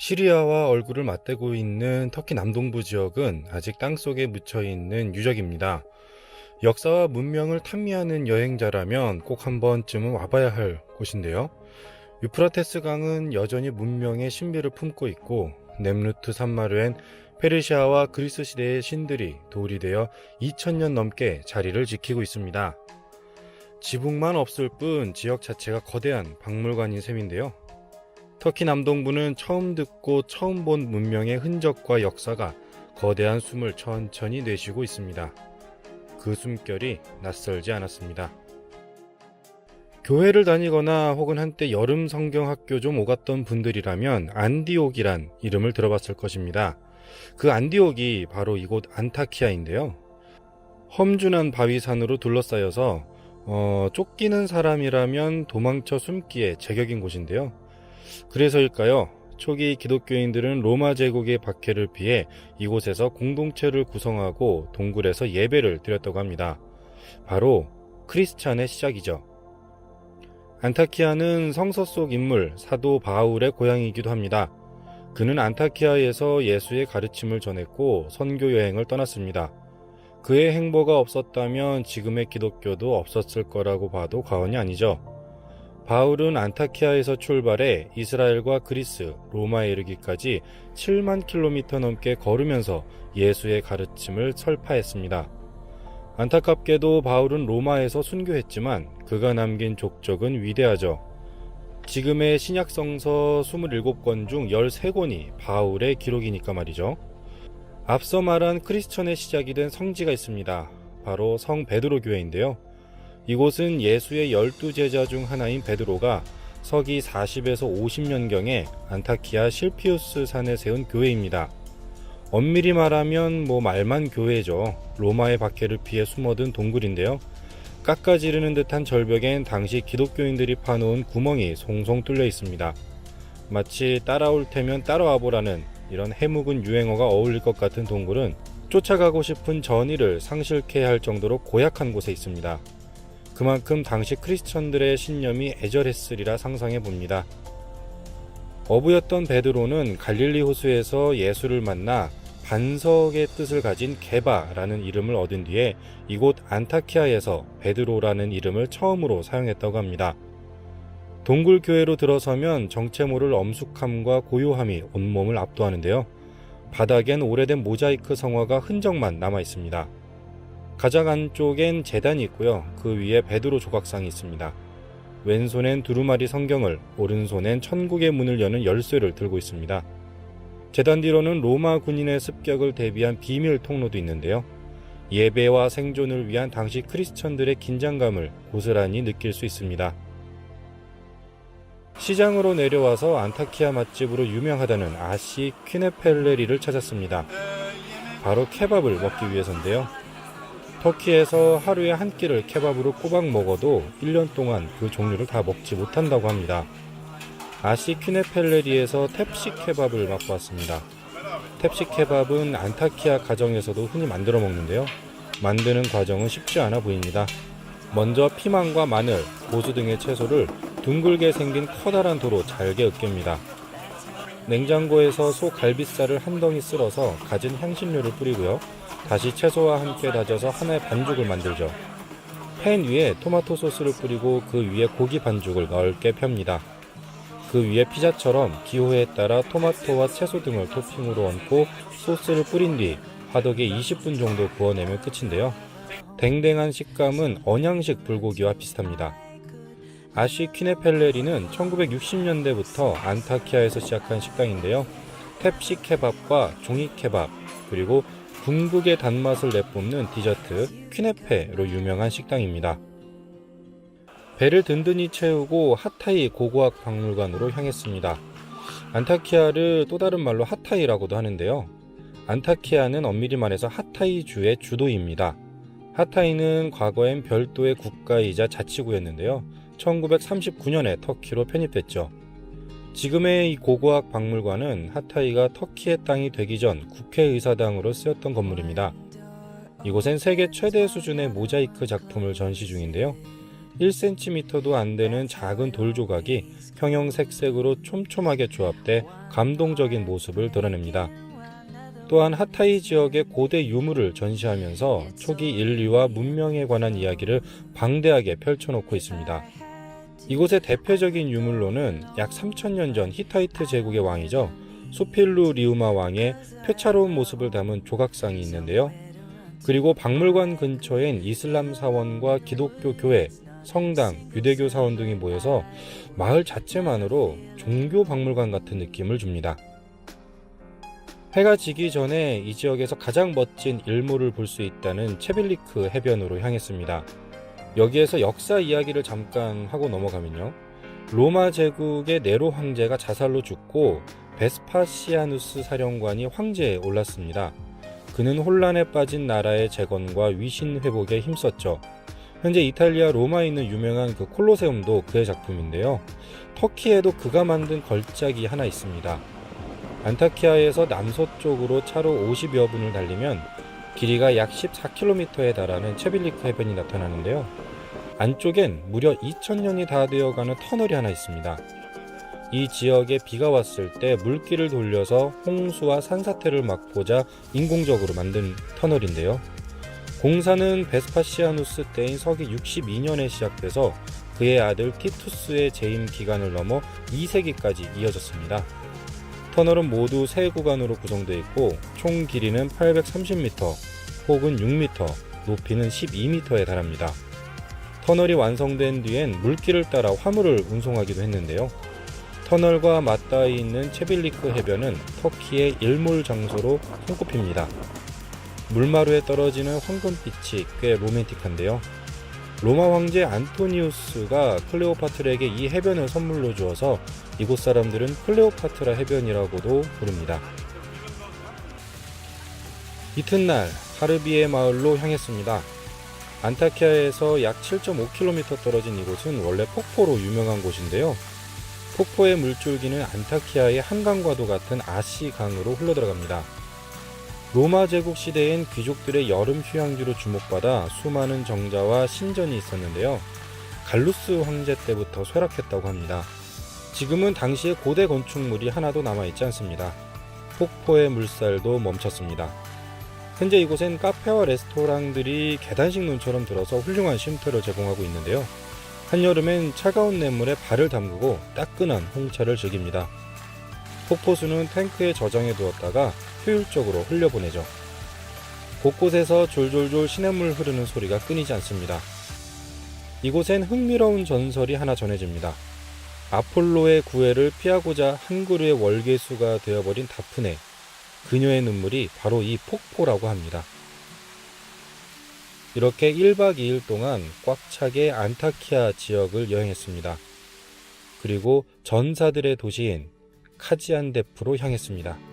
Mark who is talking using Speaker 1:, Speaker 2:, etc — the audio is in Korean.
Speaker 1: 시리아와 얼굴을 맞대고 있는 터키 남동부 지역은 아직 땅속에 묻혀있는 유적입니다. 역사와 문명을 탐미하는 여행자라면 꼭 한 번쯤은 와봐야 할 곳인데요. 유프라테스 강은 여전히 문명의 신비를 품고 있고, 넴루트 산마루엔 페르시아와 그리스 시대의 신들이 돌이 되어 2000년 넘게 자리를 지키고 있습니다. 지붕만 없을 뿐 지역 자체가 거대한 박물관인 셈인데요. 터키 남동부는 처음 듣고 처음 본 문명의 흔적과 역사가 거대한 숨을 천천히 내쉬고 있습니다. 그 숨결이 낯설지 않았습니다. 교회를 다니거나 혹은 한때 여름 성경 학교 좀 오갔던 분들이라면 안디옥이란 이름을 들어봤을 것입니다. 그 안디옥이 바로 이곳 안타키아인데요. 험준한 바위산으로 둘러싸여서 쫓기는 사람이라면 도망쳐 숨기에 제격인 곳인데요. 그래서일까요? 초기 기독교인들은 로마 제국의 박해를 피해 이곳에서 공동체를 구성하고 동굴에서 예배를 드렸다고 합니다. 바로 크리스찬의 시작이죠. 안타키아는 성서 속 인물 사도 바울의 고향이기도 합니다. 그는 안타키아에서 예수의 가르침을 전했고 선교 여행을 떠났습니다. 그의 행보가 없었다면 지금의 기독교도 없었을 거라고 봐도 과언이 아니죠. 바울은 안타키아에서 출발해 이스라엘과 그리스, 로마에 이르기까지 7만 킬로미터 넘게 걸으면서 예수의 가르침을 설파했습니다. 안타깝게도 바울은 로마에서 순교했지만 그가 남긴 족적은 위대하죠. 지금의 신약성서 27권 중 13권이 바울의 기록이니까 말이죠. 앞서 말한 크리스천의 시작이 된 성지가 있습니다. 바로 성 베드로 교회인데요. 이곳은 예수의 12제자 중 하나인 베드로가 서기 40에서 50년경에 안타키아 실피우스 산에 세운 교회입니다. 엄밀히 말하면 말만 교회죠. 로마의 박해를 피해 숨어든 동굴인데요. 깎아지르는 듯한 절벽엔 당시 기독교인들이 파놓은 구멍이 송송 뚫려 있습니다. 마치 따라올 테면 따라와보라는 이런 해묵은 유행어가 어울릴 것 같은 동굴은 쫓아가고 싶은 전의를 상실케 할 정도로 고약한 곳에 있습니다. 그만큼 당시 크리스천들의 신념이 애절했으리라 상상해봅니다. 어부였던 베드로는 갈릴리 호수에서 예수를 만나 반석의 뜻을 가진 게바라는 이름을 얻은 뒤에 이곳 안타키아에서 베드로라는 이름을 처음으로 사용했다고 합니다. 동굴교회로 들어서면 정체 모를 엄숙함과 고요함이 온몸을 압도하는데요. 바닥엔 오래된 모자이크 성화가 흔적만 남아 있습니다. 가장 안쪽엔 제단이 있고요. 그 위에 베드로 조각상이 있습니다. 왼손엔 두루마리 성경을, 오른손엔 천국의 문을 여는 열쇠를 들고 있습니다. 제단 뒤로는 로마 군인의 습격을 대비한 비밀 통로도 있는데요. 예배와 생존을 위한 당시 크리스천들의 긴장감을 고스란히 느낄 수 있습니다. 시장으로 내려와서 안타키아 맛집으로 유명하다는 아시 퀴네펠레리를 찾았습니다. 바로 케밥을 먹기 위해서인데요. 터키에서 하루에 한 끼를 케밥으로 꼬박 먹어도 1년 동안 그 종류를 다 먹지 못한다고 합니다. 아시 퀴네펠레리에서 탭식 케밥을 맛보았습니다. 탭식 케밥은 안타키아 가정에서도 흔히 만들어 먹는데요. 만드는 과정은 쉽지 않아 보입니다. 먼저 피망과 마늘, 고수 등의 채소를 둥글게 생긴 커다란 도로 잘게 으깹니다. 냉장고에서 소 갈비살을 한 덩이 쓸어서 갖은 향신료를 뿌리고요. 다시 채소와 함께 다져서 하나의 반죽을 만들죠. 팬 위에 토마토 소스를 뿌리고 그 위에 고기 반죽을 넓게 펴니다. 그 위에 피자처럼 기호에 따라 토마토와 채소 등을 토핑으로 얹고 소스를 뿌린 뒤 화덕에 20분 정도 구워내면 끝인데요. 댕댕한 식감은 언양식 불고기와 비슷합니다. 아시 퀴네펠레리는 1960년대부터 안타키아에서 시작한 식당인데요. 탭식 케밥과 종이 케밥, 그리고 궁극의 단맛을 내뿜는 디저트 퀴네페로 유명한 식당입니다. 배를 든든히 채우고 하타이 고고학 박물관으로 향했습니다. 안타키아를 또 다른 말로 하타이라고도 하는데요. 안타키아는 엄밀히 말해서 하타이주의 주도입니다. 하타이는 과거엔 별도의 국가이자 자치구였는데요. 1939년에 터키로 편입됐죠. 지금의 이 고고학 박물관은 하타이가 터키의 땅이 되기 전 국회의사당으로 쓰였던 건물입니다. 이곳엔 세계 최대 수준의 모자이크 작품을 전시 중인데요. 1cm도 안 되는 작은 돌 조각이 형형색색으로 촘촘하게 조합돼 감동적인 모습을 드러냅니다. 또한 하타이 지역의 고대 유물을 전시하면서 초기 인류와 문명에 관한 이야기를 방대하게 펼쳐놓고 있습니다. 이곳의 대표적인 유물로는 약 3000년 전 히타이트 제국의 왕이죠. 수필루 리우마 왕의 표차로운 모습을 담은 조각상이 있는데요. 그리고 박물관 근처엔 이슬람 사원과 기독교 교회, 성당, 유대교 사원 등이 모여서 마을 자체만으로 종교 박물관 같은 느낌을 줍니다. 해가 지기 전에 이 지역에서 가장 멋진 일몰을 볼 수 있다는 체빌리크 해변으로 향했습니다. 여기에서 역사 이야기를 잠깐 하고 넘어가면요. 로마 제국의 네로 황제가 자살로 죽고 베스파시아누스 사령관이 황제에 올랐습니다. 그는 혼란에 빠진 나라의 재건과 위신 회복에 힘썼죠. 현재 이탈리아 로마에 있는 유명한 그 콜로세움도 그의 작품인데요. 터키에도 그가 만든 걸작이 하나 있습니다. 안타키아에서 남서쪽으로 차로 50여 분을 달리면 길이가 약 14km에 달하는 체빌리크 해변이 나타나는데요. 안쪽엔 무려 2000년이 다 되어가는 터널이 하나 있습니다. 이 지역에 비가 왔을 때 물길을 돌려서 홍수와 산사태를 막고자 인공적으로 만든 터널인데요. 공사는 베스파시아누스 때인 서기 62년에 시작돼서 그의 아들 티투스의 재임 기간을 넘어 2세기까지 이어졌습니다. 터널은 모두 3구간으로 구성되어 있고 총 길이는 830m 혹은 6m, 높이는 12m에 달합니다. 터널이 완성된 뒤엔 물길을 따라 화물을 운송하기도 했는데요. 터널과 맞닿아 있는 체빌리크 해변은 터키의 일몰 장소로 손꼽힙니다. 물마루에 떨어지는 황금빛이 꽤 로맨틱한데요. 로마 황제 안토니우스가 클레오파트라에게 이 해변을 선물로 주어서 이곳 사람들은 클레오파트라 해변이라고도 부릅니다. 이튿날 하르비에 마을로 향했습니다. 안타키아에서 약 7.5km 떨어진 이곳은 원래 폭포로 유명한 곳인데요. 폭포의 물줄기는 안타키아의 한강과도 같은 아시강으로 흘러들어갑니다. 로마 제국 시대엔 귀족들의 여름 휴양지로 주목받아 수많은 정자와 신전이 있었는데요. 갈루스 황제 때부터 쇠락했다고 합니다. 지금은 당시의 고대 건축물이 하나도 남아있지 않습니다. 폭포의 물살도 멈췄습니다. 현재 이곳엔 카페와 레스토랑들이 계단식 눈처럼 들어서 훌륭한 쉼터를 제공하고 있는데요. 한여름엔 차가운 냇물에 발을 담그고 따끈한 홍차를 즐깁니다. 폭포수는 탱크에 저장해 두었다가 효율적으로 흘려보내죠. 곳곳에서 졸졸졸 시냇물 흐르는 소리가 끊이지 않습니다. 이곳엔 흥미로운 전설이 하나 전해집니다. 아폴로의 구애를 피하고자 한 그루의 월계수가 되어버린 다프네, 그녀의 눈물이 바로 이 폭포라고 합니다. 이렇게 1박 2일 동안 꽉 차게 안타키아 지역을 여행했습니다. 그리고 전사들의 도시인 카지안데프로 향했습니다.